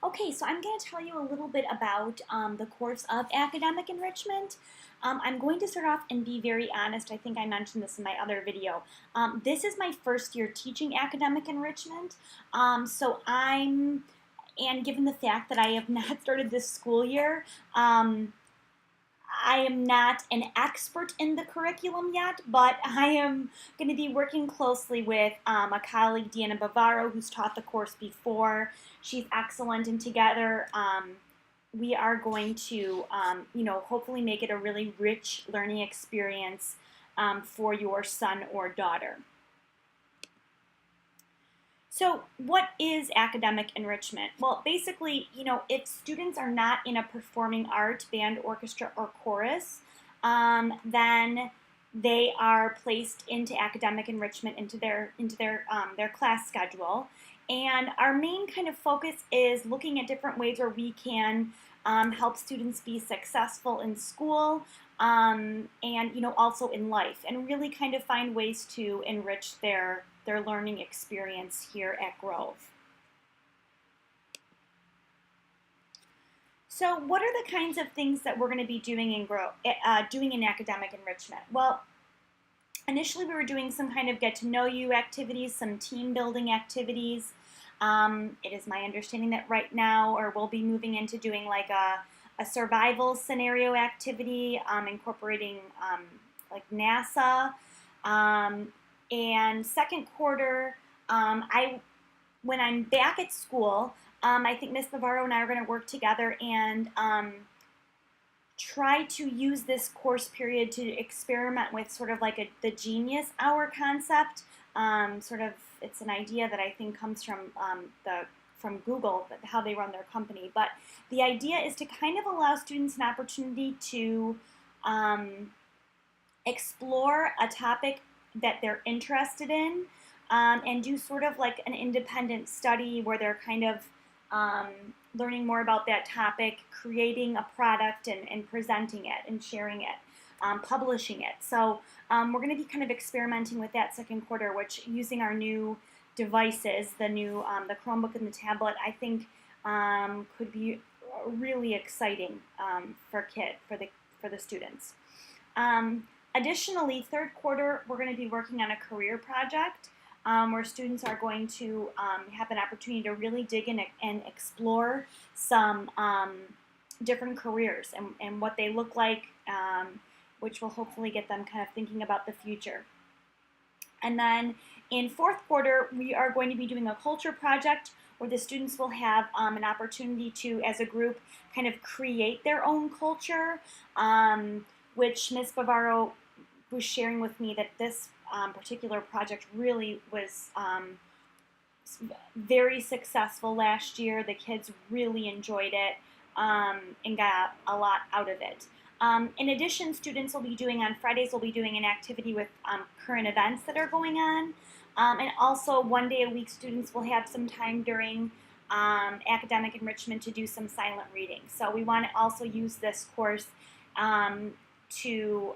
Okay, so I'm going to tell you a little bit about the course of academic enrichment. I'm going to start off and be very honest. I think I mentioned this in my other video. This is my first year teaching academic enrichment. And given the fact that I have not started this school year, I am not an expert in the curriculum yet, but I am going to be working closely with a colleague, Deanna Bavaro, who's taught the course before. She's excellent, and together we are going to, hopefully make it a really rich learning experience for your son or daughter. So, what is academic enrichment? Well, basically, if students are not in a performing art, band, orchestra, or chorus, then they are placed into academic enrichment into their class schedule. And our main kind of focus is looking at different ways where we can help students be successful in school and also in life, and really kind of find ways to enrich their learning experience here at Grove. So, what are the kinds of things that we're going to be doing in academic enrichment? Well, initially we were doing some kind of get to know you activities, some team building activities. It is my understanding that right now, or we'll be moving into doing like a survival scenario activity, incorporating like NASA. And second quarter, when I'm back at school, I think Miss Navarro and I are going to work together and try to use this course period to experiment with sort of like the Genius Hour concept. It's an idea that I think comes from Google, how they run their company. But the idea is to kind of allow students an opportunity to explore a topic that they're interested in, and do sort of like an independent study where they're kind of learning more about that topic, creating a product and presenting it and sharing it, publishing it. So we're going to be kind of experimenting with that second quarter, which, using our new devices, the Chromebook and the tablet, I think could be really exciting for the students. Additionally, third quarter, we're going to be working on a career project where students are going to have an opportunity to really dig in and explore some different careers and what they look like, which will hopefully get them kind of thinking about the future. And then in fourth quarter, we are going to be doing a culture project where the students will have an opportunity to, as a group, kind of create their own culture, which Ms. Bavaro was sharing with me that this particular project really was very successful last year. The kids really enjoyed it and got a lot out of it. In addition, students will be doing, on Fridays, will be doing an activity with current events that are going on. And also, one day a week, students will have some time during academic enrichment to do some silent reading. So we want to also use this course to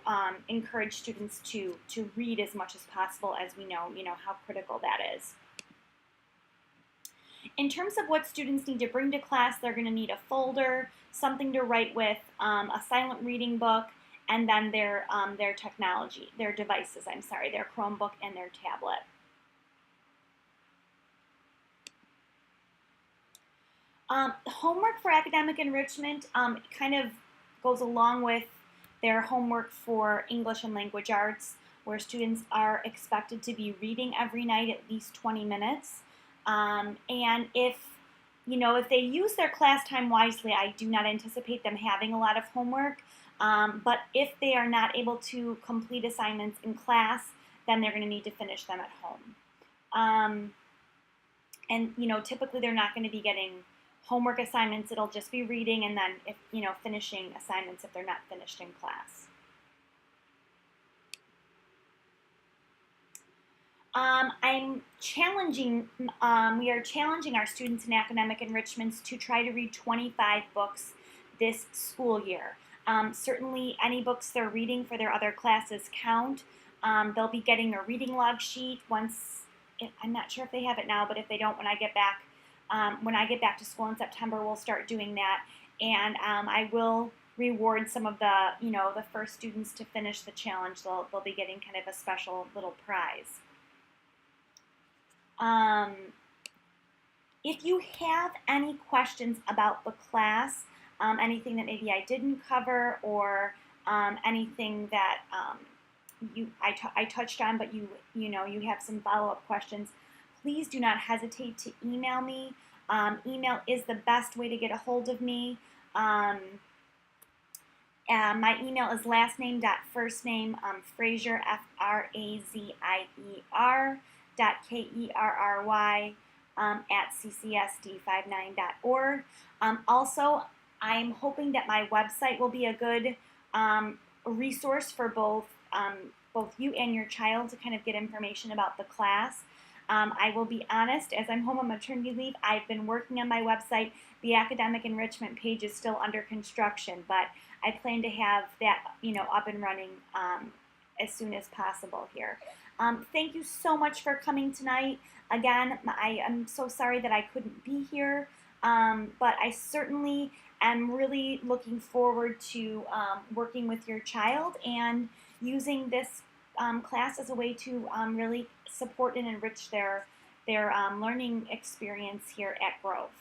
encourage students to read as much as possible, as we know how critical that is. In terms of what students need to bring to class, they're going to need a folder, something to write with, a silent reading book, and then their technology, their devices, their Chromebook and their tablet. Homework for academic enrichment kind of goes along with their homework for English and language arts, where students are expected to be reading every night at least 20 minutes. And if they use their class time wisely, I do not anticipate them having a lot of homework. But if they are not able to complete assignments in class, then they're going to need to finish them at home. And typically they're not going to be getting homework assignments. It'll just be reading, and then finishing assignments if they're not finished in class. We are challenging our students in academic enrichments to try to read 25 books this school year. Certainly any books they're reading for their other classes count. They'll be getting a reading log sheet once, I'm not sure if they have it now, but if they don't, when I get back when I get back to school in September, we'll start doing that, and I will reward some of the, the first students to finish the challenge. They'll be getting kind of a special little prize. If you have any questions about the class, anything that maybe I didn't cover, or anything that I touched on, but you have some follow-up questions, please do not hesitate to email me. Email is the best way to get a hold of me. My email is lastname.firstname, Frazier, FRAZIER, KERRY, at ccsd59.org. Also, I'm hoping that my website will be a good resource for both you and your child to kind of get information about the class. I will be honest, as I'm home on maternity leave, I've been working on my website. The academic enrichment page is still under construction, but I plan to have that up and running as soon as possible here. Thank you so much for coming tonight. Again, I am so sorry that I couldn't be here, but I certainly am really looking forward to working with your child and using this class as a way to really support and enrich their learning experience here at Grove.